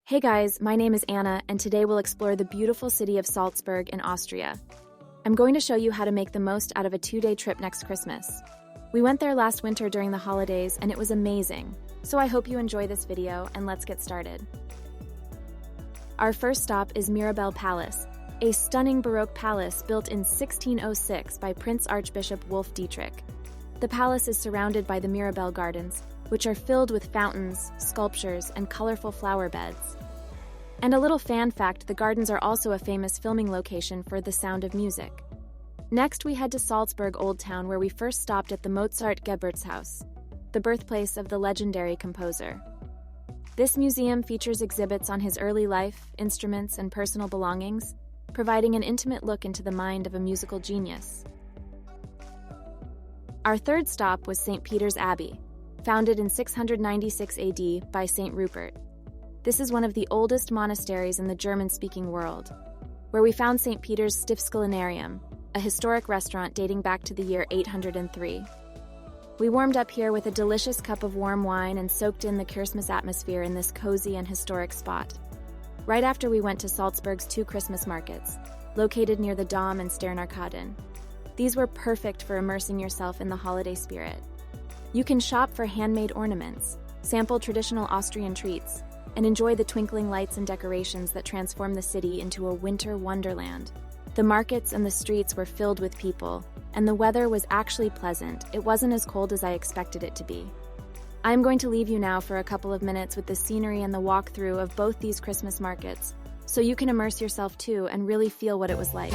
Hey guys, my name is Anna, and today we'll explore the beautiful city of Salzburg in Austria. I'm going to show you how to make the most out of a 2-day trip next Christmas. We went there last winter during the holidays, and it was amazing. So I hope you enjoy this video, and let's get started. Our first stop is Mirabell Palace, a stunning Baroque palace built in 1606 by Prince Archbishop Wolf Dietrich. The palace is surrounded by the Mirabell Gardens, which are filled with fountains, sculptures, and colorful flower beds. And a little fan fact, the gardens are also a famous filming location for The Sound of Music. Next, we head to Salzburg Old Town, where we first stopped at the Mozart Geburtshaus, the birthplace of the legendary composer. This museum features exhibits on his early life, instruments, and personal belongings, providing an intimate look into the mind of a musical genius. Our third stop was St. Peter's Abbey, founded in 696 AD by St. Rupert. This is one of the oldest monasteries in the German-speaking world, where we found St. Peter's Stiftskulinarium, a historic restaurant dating back to the year 803. We warmed up here with a delicious cup of warm wine and soaked in the Christmas atmosphere in this cozy and historic spot. Right after, we went to Salzburg's 2 Christmas markets, located near the Dom and Sternarkaden. These were perfect for immersing yourself in the holiday spirit. You can shop for handmade ornaments, sample traditional Austrian treats, and enjoy the twinkling lights and decorations that transform the city into a winter wonderland. The markets and the streets were filled with people, and the weather was actually pleasant. It wasn't as cold as I expected it to be. I'm going to leave you now for a couple of minutes with the scenery and the walkthrough of both these Christmas markets, so you can immerse yourself too and really feel what it was like.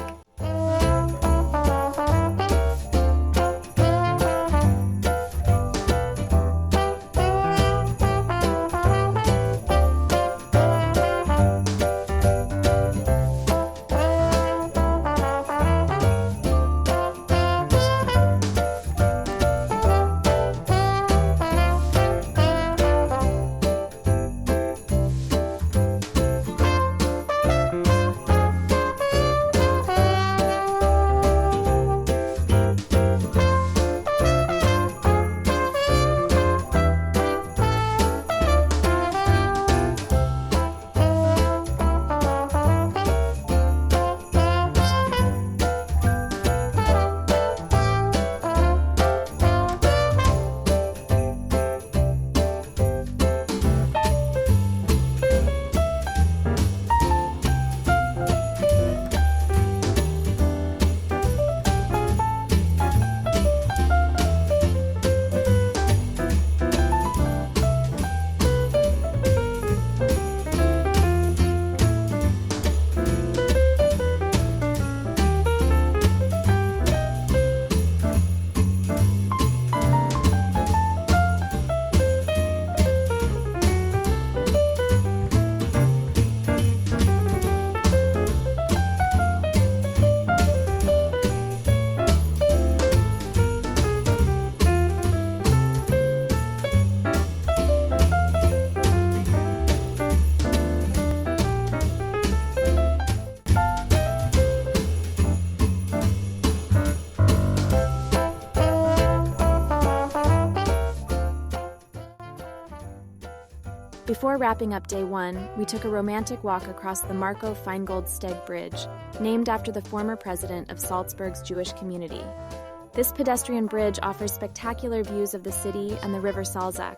Before wrapping up day 1, we took a romantic walk across the Marco Feingold-Steg Bridge, named after the former president of Salzburg's Jewish community. This pedestrian bridge offers spectacular views of the city and the river Salzach,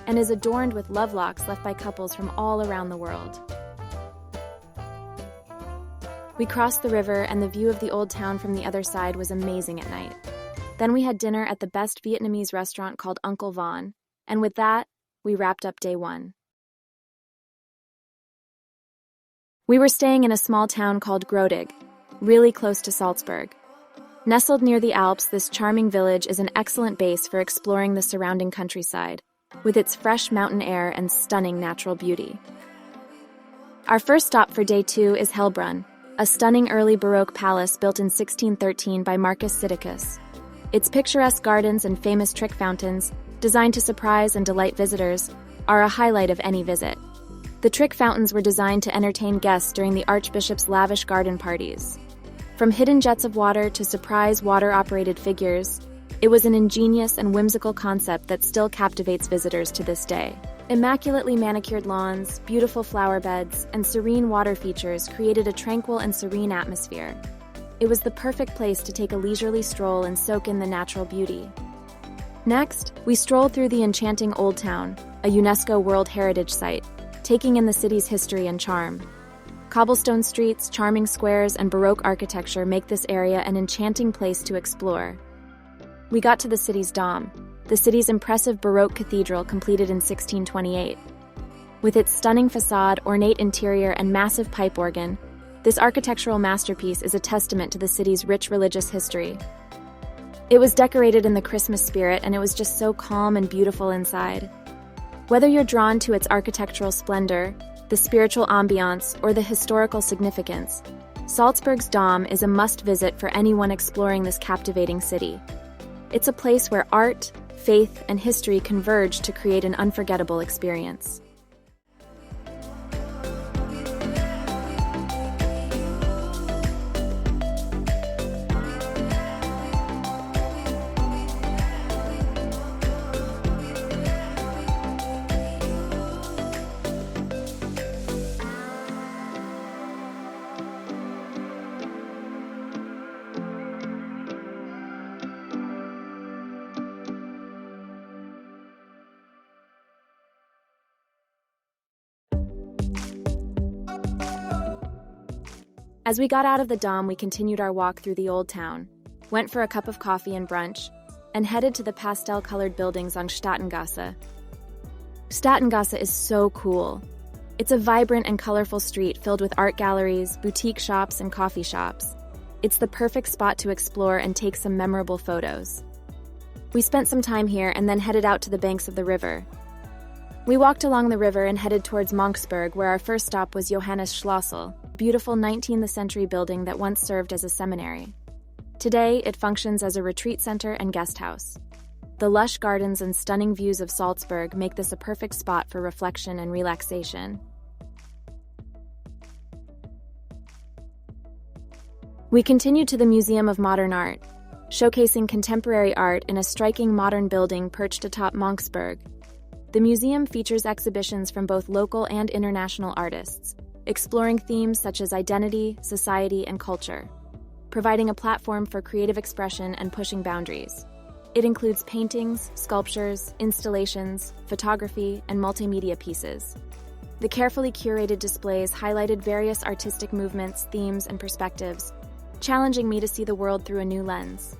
and is adorned with love locks left by couples from all around the world. We crossed the river, and the view of the old town from the other side was amazing at night. Then we had dinner at the best Vietnamese restaurant called Uncle Von, and with that, we wrapped up day 1. We were staying in a small town called Grodig, really close to Salzburg. Nestled near the Alps, this charming village is an excellent base for exploring the surrounding countryside, with its fresh mountain air and stunning natural beauty. Our first stop for day 2 is Hellbrunn, a stunning early Baroque palace built in 1613 by Marcus Sidicus. Its picturesque gardens and famous trick fountains, designed to surprise and delight visitors, are a highlight of any visit. The trick fountains were designed to entertain guests during the Archbishop's lavish garden parties. From hidden jets of water to surprise water-operated figures, it was an ingenious and whimsical concept that still captivates visitors to this day. Immaculately manicured lawns, beautiful flower beds, and serene water features created a tranquil and serene atmosphere. It was the perfect place to take a leisurely stroll and soak in the natural beauty. Next, we strolled through the enchanting Old Town, a UNESCO World Heritage Site, taking in the city's history and charm. Cobblestone streets, charming squares, and Baroque architecture make this area an enchanting place to explore. We got to the city's Dom, the city's impressive Baroque cathedral completed in 1628. With its stunning facade, ornate interior, and massive pipe organ, this architectural masterpiece is a testament to the city's rich religious history. It was decorated in the Christmas spirit, and it was just so calm and beautiful inside. Whether you're drawn to its architectural splendor, the spiritual ambiance, or the historical significance, Salzburg's Dom is a must-visit for anyone exploring this captivating city. It's a place where art, faith, and history converge to create an unforgettable experience. As we got out of the Dom, we continued our walk through the Old Town, went for a cup of coffee and brunch, and headed to the pastel-colored buildings on Staatengasse. Staatengasse is so cool. It's a vibrant and colorful street filled with art galleries, boutique shops, and coffee shops. It's the perfect spot to explore and take some memorable photos. We spent some time here and then headed out to the banks of the river. We walked along the river and headed towards Monksburg, where our first stop was Johannes Schlossel, a beautiful 19th century building that once served as a seminary. Today, it functions as a retreat center and guest house. The lush gardens and stunning views of Salzburg make this a perfect spot for reflection and relaxation. We continued to the Museum of Modern Art, showcasing contemporary art in a striking modern building perched atop Monksburg. The museum features exhibitions from both local and international artists, exploring themes such as identity, society, and culture, providing a platform for creative expression and pushing boundaries. It includes paintings, sculptures, installations, photography, and multimedia pieces. The carefully curated displays highlighted various artistic movements, themes, and perspectives, challenging me to see the world through a new lens.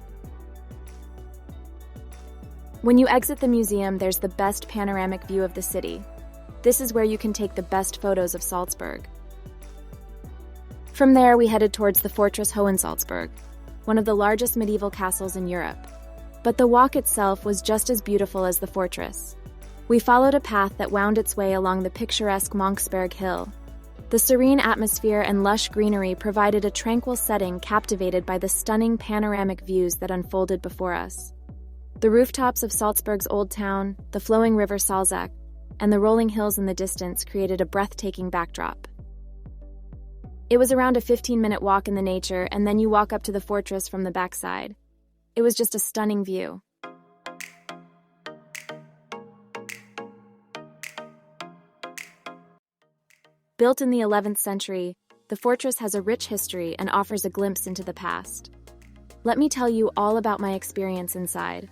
When you exit the museum, there's the best panoramic view of the city. This is where you can take the best photos of Salzburg. From there, we headed towards the fortress Hohensalzburg, one of the largest medieval castles in Europe. But the walk itself was just as beautiful as the fortress. We followed a path that wound its way along the picturesque Monksberg Hill. The serene atmosphere and lush greenery provided a tranquil setting, captivated by the stunning panoramic views that unfolded before us. The rooftops of Salzburg's Old Town, the flowing river Salzach, and the rolling hills in the distance created a breathtaking backdrop. It was around a 15-minute walk in the nature, and then you walk up to the fortress from the backside. It was just a stunning view. Built in the 11th century, the fortress has a rich history and offers a glimpse into the past. Let me tell you all about my experience inside.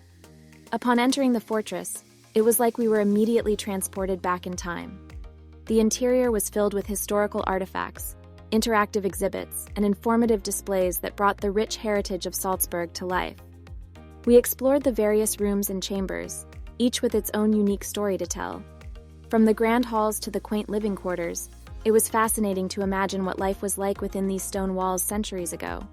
Upon entering the fortress, it was like we were immediately transported back in time. The interior was filled with historical artifacts, interactive exhibits, and informative displays that brought the rich heritage of Salzburg to life. We explored the various rooms and chambers, each with its own unique story to tell. From the grand halls to the quaint living quarters, it was fascinating to imagine what life was like within these stone walls centuries ago.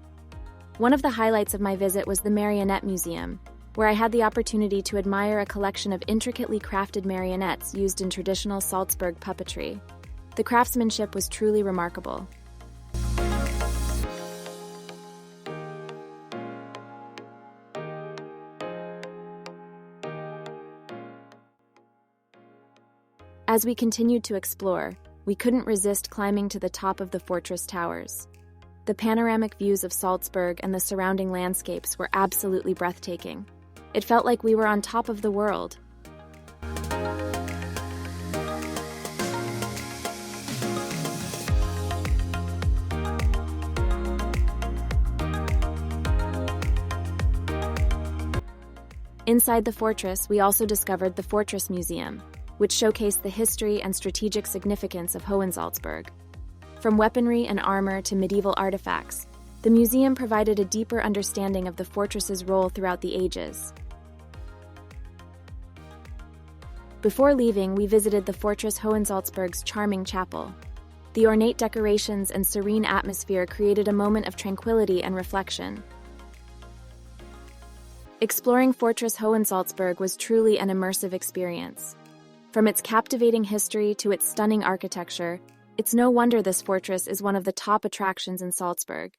One of the highlights of my visit was the Marionette Museum, where I had the opportunity to admire a collection of intricately crafted marionettes used in traditional Salzburg puppetry. The craftsmanship was truly remarkable. As we continued to explore, we couldn't resist climbing to the top of the fortress towers. The panoramic views of Salzburg and the surrounding landscapes were absolutely breathtaking. It felt like we were on top of the world. Inside the fortress, we also discovered the Fortress Museum, which showcased the history and strategic significance of Hohensalzburg. From weaponry and armor to medieval artifacts, the museum provided a deeper understanding of the fortress's role throughout the ages. Before leaving, we visited the Fortress Hohensalzburg's charming chapel. The ornate decorations and serene atmosphere created a moment of tranquility and reflection. Exploring Fortress Hohensalzburg was truly an immersive experience. From its captivating history to its stunning architecture, it's no wonder this fortress is one of the top attractions in Salzburg.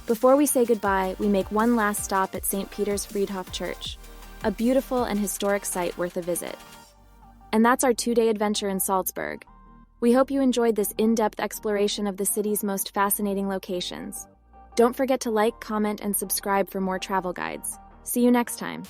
Before we say goodbye, we make one last stop at St. Peter's Friedhof Church, a beautiful and historic site worth a visit. And that's our 2-day adventure in Salzburg. We hope you enjoyed this in-depth exploration of the city's most fascinating locations. Don't forget to like, comment, and subscribe for more travel guides. See you next time.